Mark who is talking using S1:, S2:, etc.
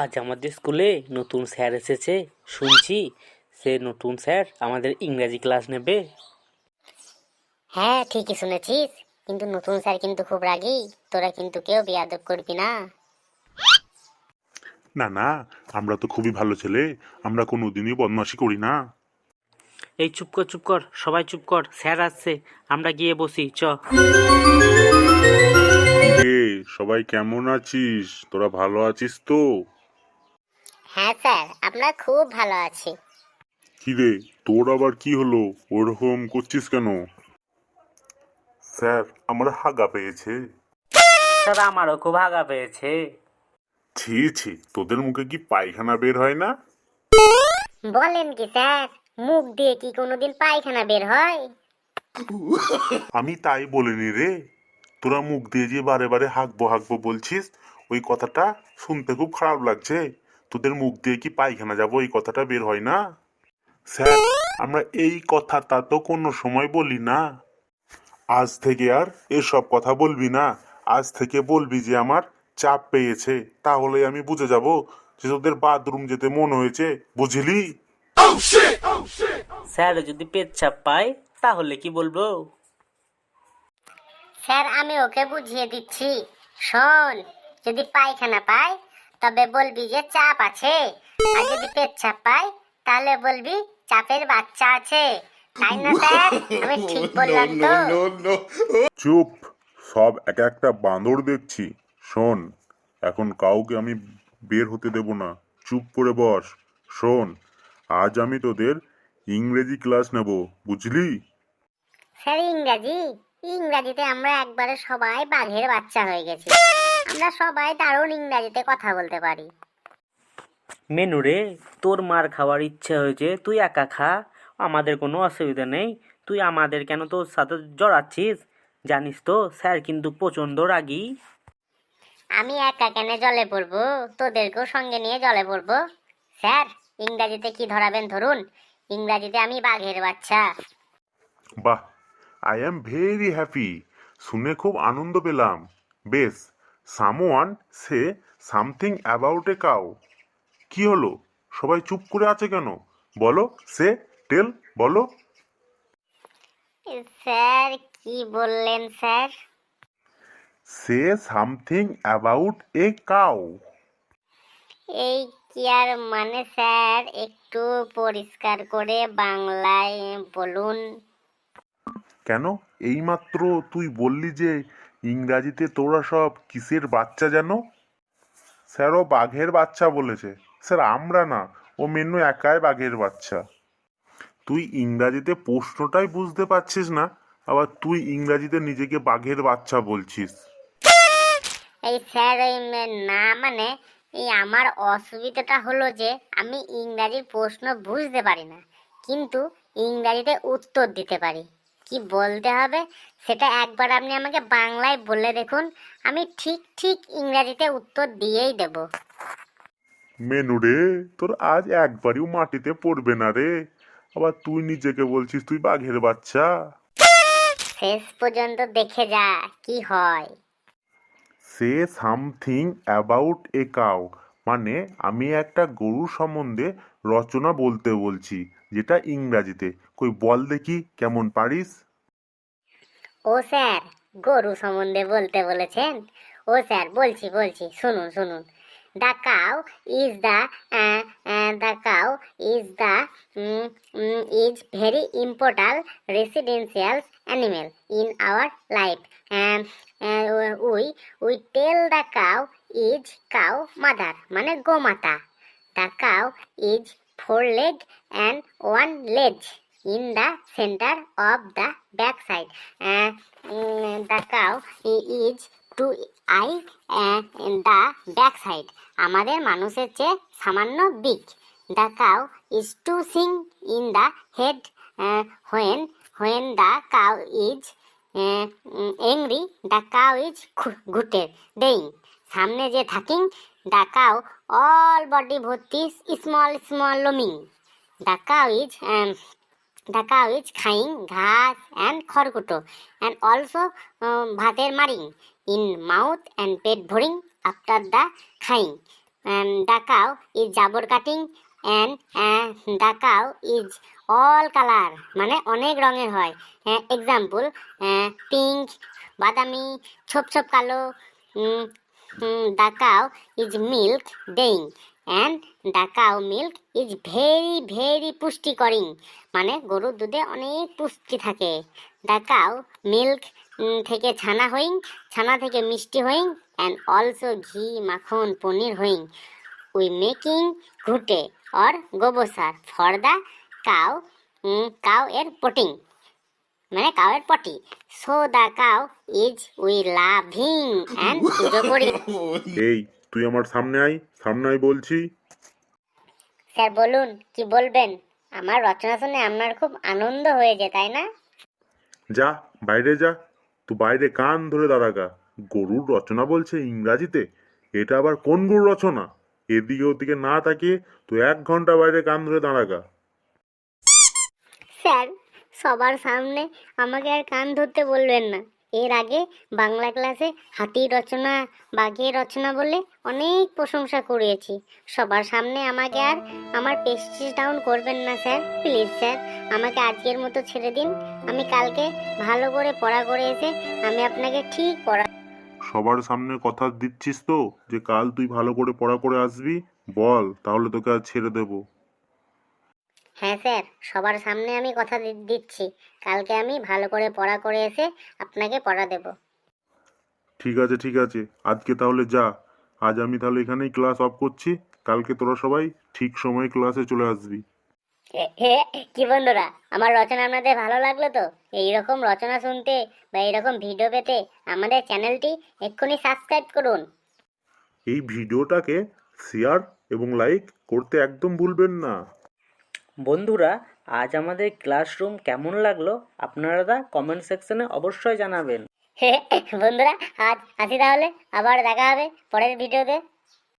S1: আজ আমাদের স্কুলে নতুন স্যার এসেছে, শুনছি সে নতুন স্যার আমাদের ইংরাজি ক্লাস নেবে।
S2: হ্যাঁ, ঠিকই শুনেছিস, কিন্তু নতুন স্যার কিন্তু খুব রাগী। তোরা কিন্তু কেউ বেয়াদব করবি না।
S3: না না, আমরা তো খুবই ভালো ছেলে, আমরা কোনোদিনই বদমাশি করি না।
S1: এই চুপ কর চুপ কর, সবাই চুপ কর, স্যার আসছে, আমরা গিয়ে বসি চ।
S3: কিরে, সবাই কেমন আছিস? তোরা ভালো আছিস তো?
S2: হ্যাঁ স্যার, আমরা খুব ভালো আছি।
S3: কিরে, তোর আবার কি হলো? ওরকম করছিস কেন? স্যার, আমার হাগা পেয়েছে।
S1: স্যার আমারও খুব আগা পেয়েছে।
S3: ছি ছি, তোদের মুখে কি পায়খানা বের হয় না?
S2: বলেন কি স্যার, মুখ দিয়ে কি কোনোদিন পায়খানা বের হয়?
S3: আমি তাই বলিনি রে। তোরা মুখ দিয়ে যে বারে বারে হাঁকবো হাঁকবো বলছিস, ওই কথাটা শুনতে খুব খারাপ লাগছে। তোদের মুখ দিয়ে কি পায়খানা যাবো এই কথাটা বের হয় না? স্যার, আমরা এই কথাটা তো কোনো সময় বলি না। আজ থেকে আর এসব কথা বলবি না। আজ থেকে বলবি যে আমার চাপ পেয়েছে, তাহলে আমি বুঝে যাব যে তোদের বাথরুম যেতে মন হয়েছে, বুঝলি?
S1: স্যার যদি পেচ্ছাপ পায় তাহলে কি বলবো?
S2: স্যার, আমি ওকে বুঝিয়ে দিচ্ছি। শোন, যদি পায়খানা পায় তবে বলবি যে চাপ আছে, আর যদি পেচ্ছাপ পায় তাহলে বলবি চাপের বাচ্চা আছে। তাই না স্যার? আমি ঠিক বললাম তো?
S3: চুপ, সব এক একটা বাঁদর দেখছি। শোন, এখন কাউকে আমি বের হতে দেব না, চুপ করে বস। শোন, আজ আমি তোদের ইংরেজি ক্লাস নেব, বুঝলি?
S2: স্যার, ইংরাজিতে আমরা একবারে সবাই বাঘের বাচ্চা হয়ে গেছি। আমরা সবাই দারুণ ইংরাজিতে কথা বলতে পারি।
S1: মেনু রে, তোর মার খাওয়ার ইচ্ছে হয়েছে, তুই একা খা, আমাদের কোনো অসুবিধা নেই। তুই আমাদের কেন তোর সাথে জড়াচ্ছিস? জানিস তো স্যার কিন্তু প্রচণ্ড রাগী।
S2: আমি একা কেন জলে পড়বো? তোদেরকেও সঙ্গে নিয়ে জলে পড়বো। স্যার, ইংরাজিতে কি ধরাবেন ধরুন। ইংরাজিতে আমি বাঘের বাচ্চা।
S3: বাহ, আই অ্যাম ভেরি হ্যাপি। শুনে খুব আনন্দ পেলাম। বেশ, someone say something about a cow. কি হলো, সবাই চুপ করে আছে কেন? বলো, সে টেল, বলো।
S2: স্যার, কি বললেন sir?
S3: Say something about a cow.
S2: এই কি আর মানে স্যার, একটু পরিষ্কার করে বাংলায় বলুন।
S3: কেন, এইমাত্র তুই বললি যে ইংরাজিতে তোরা সব কিসের বাচ্চা যেন? স্যার, ও বাঘের বাচ্চা বলেছে। স্যার, আমরা না, ও মেনু একাই বাঘের বাচ্চা। তুই ইংরাজিতে প্রশ্নটাই বুঝতে পারছিস না, আবার তুই ইংরাজিতে নিজেকে বাঘের বাচ্চা বলছিস।
S2: এই স্যার, না মানে, এই আমার অসুবিধাটা হলো যে আমি ইংরাজির প্রশ্ন বুঝতে পারি না, কিন্তু ইংরাজিতে উত্তর দিতে পারি। কি বলতে হবে সেটা একবার আপনি আমাকে বাংলায় বলে দেখুন, আমি ঠিক ঠিক ইংরাজিতে উত্তর দিয়েই দেব।
S3: মেনু রে, তোর আজ একবারও মাটিতে পড়বে না রে। আবার তুই নিজেকে বলছিস তুই বাঘের বাচ্চা।
S2: শেষ পর্যন্ত দেখে যা কি হয়।
S3: Say something about a cow, মানে আমি একটা গরু সম্বন্ধে রচনা বলতে বলছি, যেটা ইংরাজিতে। কই বল দেখি কেমন পারিস।
S2: ও স্যার, গরু সম্বন্ধে বলতে বলেছেন? ও স্যার, বলছি বলছি, শুনুন শুনুন। The cow is is very important residential animal in our life. We tell the cow is cow mother, মানে গোমাতা। The cow is four leg and one লেজ in the center of the backside. The cow is two eye in the backside. আমাদের মানুষের চেয়ে সামান্য big. The cow is two sing in the head. When the cow is angry, the cow is ঘুটে দেইং। সামনে যে থাকিং, the cow all body ভর্তি small small লমিং। The cow is খাইং ঘাস and খড়কুটো, and also ভাতের মারিং in mouth and পেট ভরিং after the খাইং. দ্য কাউ ইজ জাবর কাটিং and the cow is all colour, মানে অনেক রঙের হয়। এক্সাম্পল, পিঙ্ক, বাদামি, ছোপ ছোপ কালো। দ্য কাউ ইজ মিল্ক ডেইং and the cow milk is very very পুষ্টিকরিং, মানে গরুর দুধে অনেক পুষ্টি থাকে। দ্য কাউ মিল্ক থেকে ছানা হইং, ছানা থেকে মিষ্টি হইং অ্যান্ড অলসো ঘি, মাখন, পনির হইং। উই মেকিং ঘুটে অর গোবর সার ফর দ্য কাউ, কাউ এর পটিং, মানে কাউয়ের পটি। So the cow is we loving and পুজো করি।
S3: এই তুই আমার সামনে আয় বলছি।
S2: স্যার বলুন, কি বলবেন? আমার রচনা শুনে আপনার খুব আনন্দ হয়েছে, তাই না?
S3: যা বাইরে যা, তুই বাইরে কান ধরে দাঁড়াগা। গরুর রচনা বলছে ইংরাজিতে, এটা আবার কোন গরুর রচনা? এদিকে ওদিকে না তাকিয়ে তুই 1 ঘন্টা বাইরে কান ধরে দাঁড়াগা।
S2: স্যার, সবার সামনে আমাকে আর কান ধরতে বলবেন না। এর আগে বাংলা ক্লাসে হাতির রচনা, বাঘের রচনা বলে অনেক প্রশংসা করিয়েছি। সবার সামনে আমাকে আর আমার পেস্টিজ ডাউন করবেন না স্যার, প্লিজ স্যার। আমাকে আজকের মতো ছেড়ে দিন। আমি কালকে ভালো করে পড়া করে এসে আমি আপনাকে ঠিক পড়া।
S3: সবার সামনে কথা দিচ্ছিস তো যে কাল তুই ভালো করে পড়া করে আসবি? বল, তাহলে তোকে আজ ছেড়ে দেবো।
S2: হ্যাঁ স্যার, সবার সামনে আমি কথা দিচ্ছি, কালকে আমি ভালো করে পড়া করে এসে আপনাকে পড়া দেব।
S3: ঠিক আছে, আজকে তাহলে যা। আজ আমি তাহলে এখানেই ক্লাস অফ করছি। কালকে তোরা সবাই ঠিক সময়ে ক্লাসে চলে আসবি।
S2: কি বন্ধুরা, আমার রচনা আপনাদের ভালো লাগলো তো? এইরকম রচনা শুনতে বা এইরকম ভিডিও পেতে আমাদের চ্যানেলটি এক্ষুনি সাবস্ক্রাইব করুন।
S3: এই ভিডিওটাকে শেয়ার এবং লাইক করতে একদম ভুলবেন না।
S1: বন্ধুরা, আজ আমাদের ক্লাসরুম কেমন লাগলো আপনারা কমেন্ট সেকশনে অবশ্যই জানাবেন।
S2: বন্ধুরা, আজ আসি তাহলে, আবার দেখা হবে পরের ভিডিওতে।